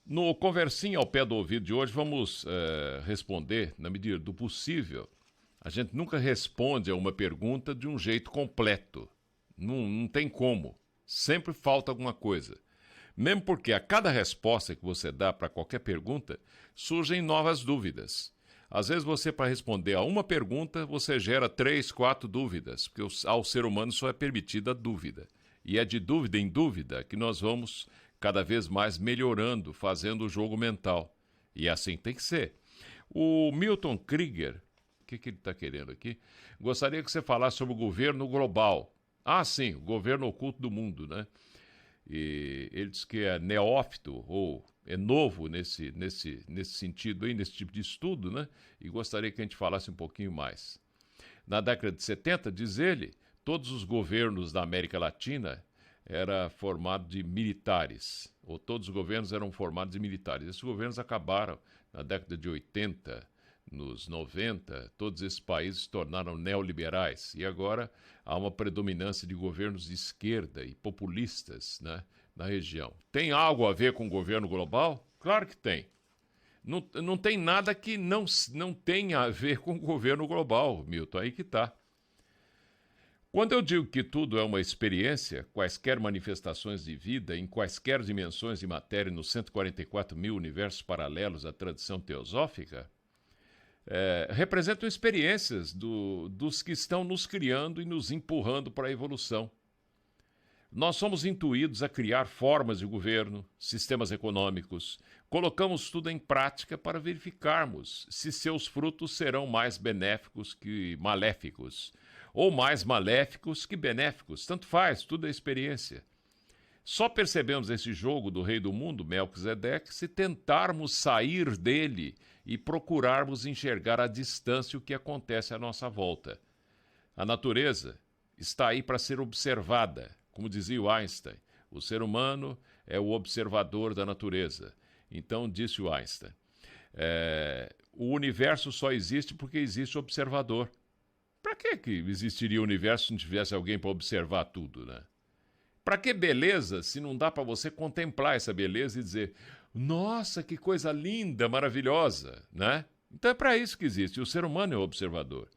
No Conversinha ao pé do ouvido de hoje, vamos responder, na medida do possível. A gente nunca responde a uma pergunta de um jeito completo. Não tem como. Sempre falta alguma coisa. Mesmo porque a cada resposta que você dá para qualquer pergunta, surgem novas dúvidas. Às vezes você, para responder a uma pergunta, você gera 3, 4 dúvidas, porque ao ser humano só é permitida a dúvida. E é de dúvida em dúvida que nós vamos cada vez mais melhorando, fazendo o jogo mental. E assim tem que ser. O Milton Krieger, o que ele está querendo aqui? Gostaria que você falasse sobre o governo global. Ah, sim, o governo oculto do mundo, né? E ele diz que é neófito, ou é novo nesse sentido aí, nesse tipo de estudo, né? E gostaria que a gente falasse um pouquinho mais. Na década de 70, diz ele, todos os governos da América Latina eram formados de militares, ou todos os governos eram formados de militares. Esses governos acabaram na década de 80, nos 90, todos esses países se tornaram neoliberais e agora há uma predominância de governos de esquerda e populistas, né, na região. Tem algo a ver com o governo global? Claro que tem. Não tem nada que não tenha a ver com o governo global, Milton, aí que está. Quando eu digo que tudo é uma experiência, quaisquer manifestações de vida em quaisquer dimensões de matéria nos 144 mil universos paralelos à tradição teosófica, representam experiências dos que estão nos criando e nos empurrando para a evolução. Nós somos intuídos a criar formas de governo, sistemas econômicos, colocamos tudo em prática para verificarmos se seus frutos serão mais benéficos que maléficos, ou mais maléficos que benéficos, tanto faz, tudo é experiência. Só percebemos esse jogo do rei do mundo, Melquisedeque, se tentarmos sair dele e procurarmos enxergar à distância o que acontece à nossa volta. A natureza está aí para ser observada, como dizia o Einstein. O ser humano é o observador da natureza. Então, disse o Einstein, o universo só existe porque existe o observador. Para que existiria o universo se não tivesse alguém para observar tudo, né? Para que beleza se não dá para você contemplar essa beleza e dizer, nossa, que coisa linda, maravilhosa, né? Então é para isso que existe. O ser humano é o observador.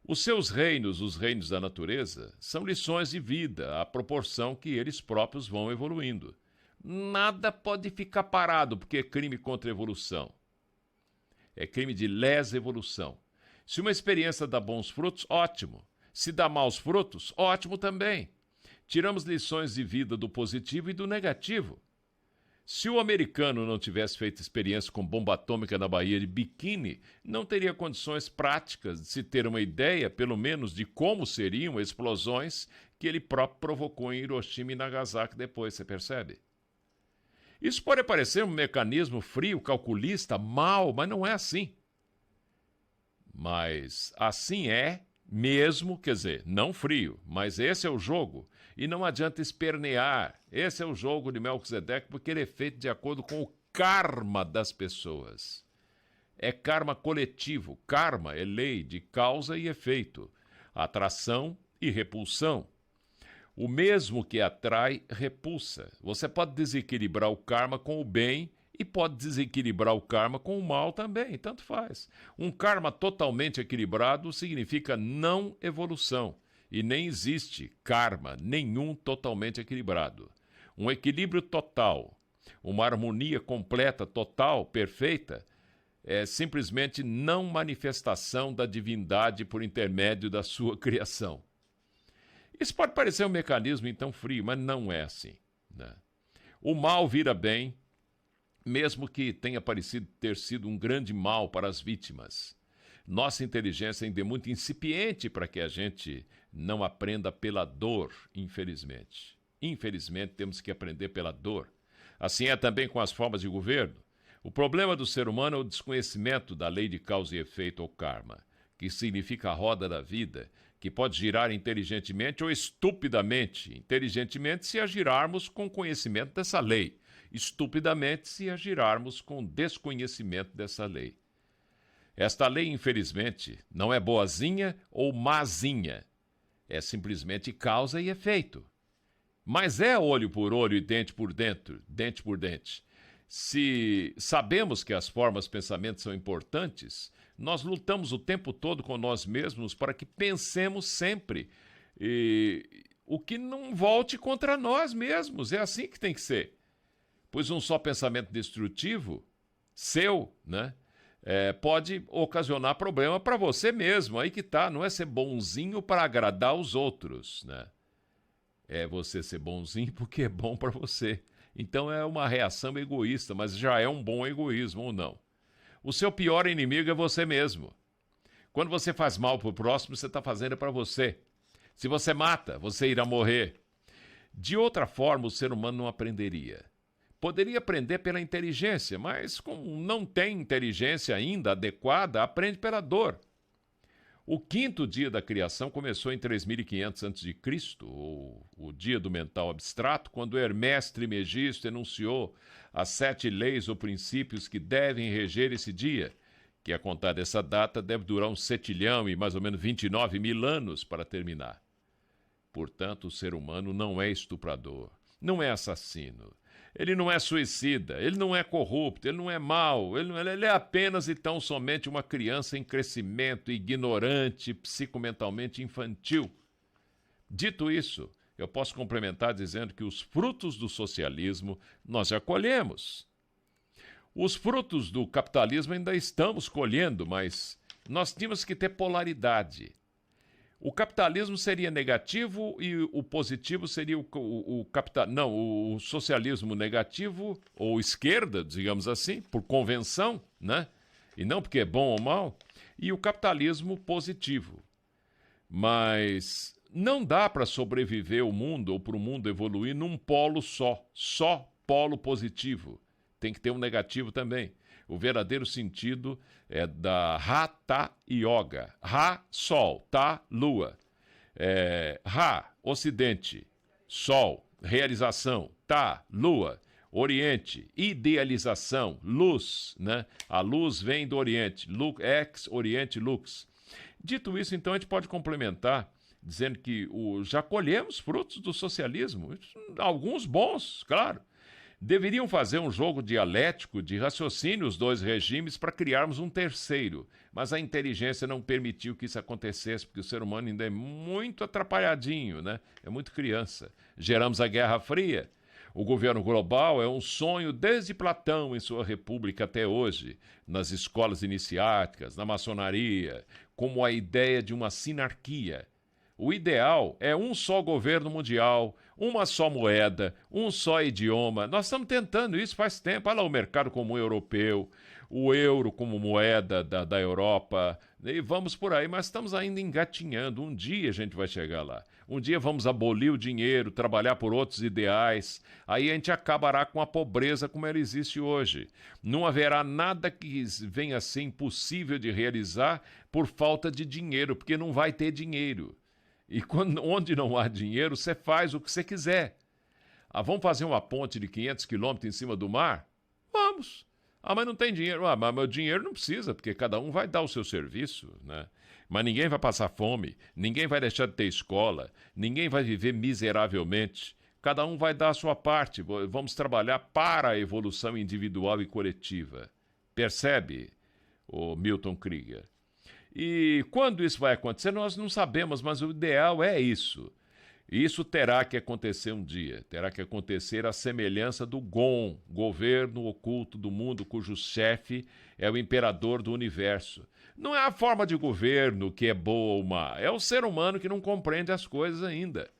Os seus reinos, os reinos da natureza, são lições de vida, à proporção que eles próprios vão evoluindo. Nada pode ficar parado, porque é crime contra a evolução. É crime de lesa evolução. Se uma experiência dá bons frutos, ótimo. Se dá maus frutos, ótimo também. Tiramos lições de vida do positivo e do negativo. Se o americano não tivesse feito experiência com bomba atômica na Baía de Bikini, não teria condições práticas de se ter uma ideia, pelo menos, de como seriam explosões que ele próprio provocou em Hiroshima e Nagasaki depois, você percebe? Isso pode parecer um mecanismo frio, calculista, mau, mas não é assim. Mas assim é mesmo, quer dizer, não frio, mas esse é o jogo. E não adianta espernear. Esse é o jogo de Melquisedeque, porque ele é feito de acordo com o karma das pessoas. É karma coletivo. Karma é lei de causa e efeito, atração e repulsão. O mesmo que atrai, repulsa. Você pode desequilibrar o karma com o bem e pode desequilibrar o karma com o mal também, tanto faz. Um karma totalmente equilibrado significa não evolução. E nem existe karma nenhum totalmente equilibrado. Um equilíbrio total, uma harmonia completa, total, perfeita, é simplesmente não manifestação da divindade por intermédio da sua criação. Isso pode parecer um mecanismo então frio, mas não é assim, né? O mal vira bem, mesmo que tenha parecido ter sido um grande mal para as vítimas. Nossa inteligência ainda é muito incipiente para que a gente não aprenda pela dor, infelizmente. Infelizmente, temos que aprender pela dor. Assim é também com as formas de governo. O problema do ser humano é o desconhecimento da lei de causa e efeito ou karma, que significa a roda da vida, que pode girar inteligentemente ou estupidamente. Inteligentemente, se agirarmos com conhecimento dessa lei. Estupidamente, se agirarmos com desconhecimento dessa lei. Esta lei, infelizmente, não é boazinha ou mazinha. É simplesmente causa e efeito. Mas é olho por olho e dente por dente, dente por dente. Se sabemos que as formas de pensamento são importantes, nós lutamos o tempo todo com nós mesmos para que pensemos sempre o que não volte contra nós mesmos. É assim que tem que ser. Pois um só pensamento destrutivo, seu, né, pode ocasionar problema para você mesmo. Aí que tá, não é ser bonzinho para agradar os outros, né? É você ser bonzinho porque é bom para você. Então é uma reação egoísta, mas já é um bom egoísmo ou não. O seu pior inimigo é você mesmo. Quando você faz mal para o próximo, você está fazendo para você. Se você mata, você irá morrer. De outra forma, o ser humano não aprenderia. Poderia aprender pela inteligência, mas como não tem inteligência ainda adequada, aprende pela dor. O quinto dia da criação começou em 3500 a.C., ou o dia do mental abstrato, quando Hermés Trismegisto enunciou as 7 leis ou princípios que devem reger esse dia, que a contar dessa data deve durar uns 7 e mais ou menos 29 mil anos para terminar. Portanto, o ser humano não é estuprador, não é assassino. Ele não é suicida, ele não é corrupto, ele não é mau, ele é apenas e tão somente uma criança em crescimento, ignorante, psicomentalmente infantil. Dito isso, eu posso complementar dizendo que os frutos do socialismo nós já colhemos. Os frutos do capitalismo ainda estamos colhendo, mas nós tínhamos que ter polaridade. O capitalismo seria negativo e o positivo seria o socialismo negativo, ou esquerda, digamos assim, por convenção, né? E não porque é bom ou mal, e o capitalismo positivo. Mas não dá para sobreviver o mundo ou para o mundo evoluir num polo só polo positivo. Tem que ter um negativo também. O verdadeiro sentido é da Hatha Yoga. Ra, sol, Ta, lua. Ra, ocidente, sol, realização. Ta, lua, oriente, idealização, luz, né? A luz vem do oriente, ex, oriente, lux. Dito isso, então, a gente pode complementar dizendo que já colhemos frutos do socialismo, alguns bons, claro. Deveriam fazer um jogo dialético de raciocínio os dois regimes para criarmos um terceiro, mas a inteligência não permitiu que isso acontecesse, porque o ser humano ainda é muito atrapalhadinho, né? É muito criança. Geramos a Guerra Fria. O governo global é um sonho desde Platão em sua república até hoje, nas escolas iniciáticas, na maçonaria, como a ideia de uma sinarquia. O ideal é um só governo mundial, uma só moeda, um só idioma. Nós estamos tentando isso faz tempo. Olha lá o mercado comum europeu, o euro como moeda da Europa, e vamos por aí, mas estamos ainda engatinhando. Um dia a gente vai chegar lá. Um dia vamos abolir o dinheiro, trabalhar por outros ideais. Aí a gente acabará com a pobreza como ela existe hoje. Não haverá nada que venha a ser impossível de realizar por falta de dinheiro, porque não vai ter dinheiro. E onde não há dinheiro, você faz o que você quiser. Vamos fazer uma ponte de 500 quilômetros em cima do mar? Vamos. Mas não tem dinheiro. Mas meu dinheiro não precisa, porque cada um vai dar o seu serviço, né? Mas ninguém vai passar fome, ninguém vai deixar de ter escola, ninguém vai viver miseravelmente. Cada um vai dar a sua parte. Vamos trabalhar para a evolução individual e coletiva. Percebe, o Milton Krieger? E quando isso vai acontecer, nós não sabemos, mas o ideal é isso. E isso terá que acontecer um dia. Terá que acontecer a semelhança do GON, governo oculto do mundo, cujo chefe é o imperador do universo. Não é a forma de governo que é boa ou má, é o ser humano que não compreende as coisas ainda.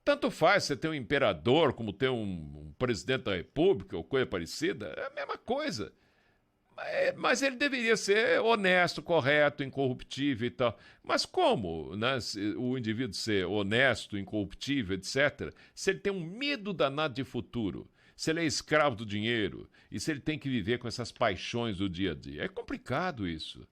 Tanto faz você ter um imperador como ter um presidente da república ou coisa parecida, é a mesma coisa. Mas ele deveria ser honesto, correto, incorruptível e tal. Mas como, né, o indivíduo ser honesto, incorruptível, etc., se ele tem um medo danado de futuro, se ele é escravo do dinheiro e se ele tem que viver com essas paixões do dia a dia? É complicado isso.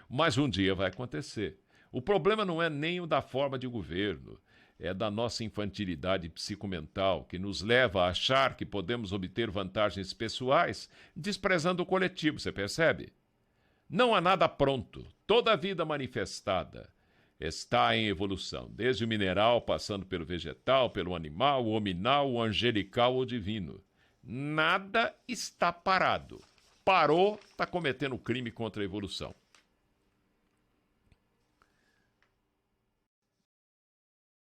Mas um dia vai acontecer. O problema não é nem o da forma de governo, é da nossa infantilidade psicomental, que nos leva a achar que podemos obter vantagens pessoais, desprezando o coletivo, você percebe? Não há nada pronto. Toda a vida manifestada está em evolução, desde o mineral, passando pelo vegetal, pelo animal, o hominal, o angelical ou divino. Nada está parado. Parou, está cometendo crime contra a evolução.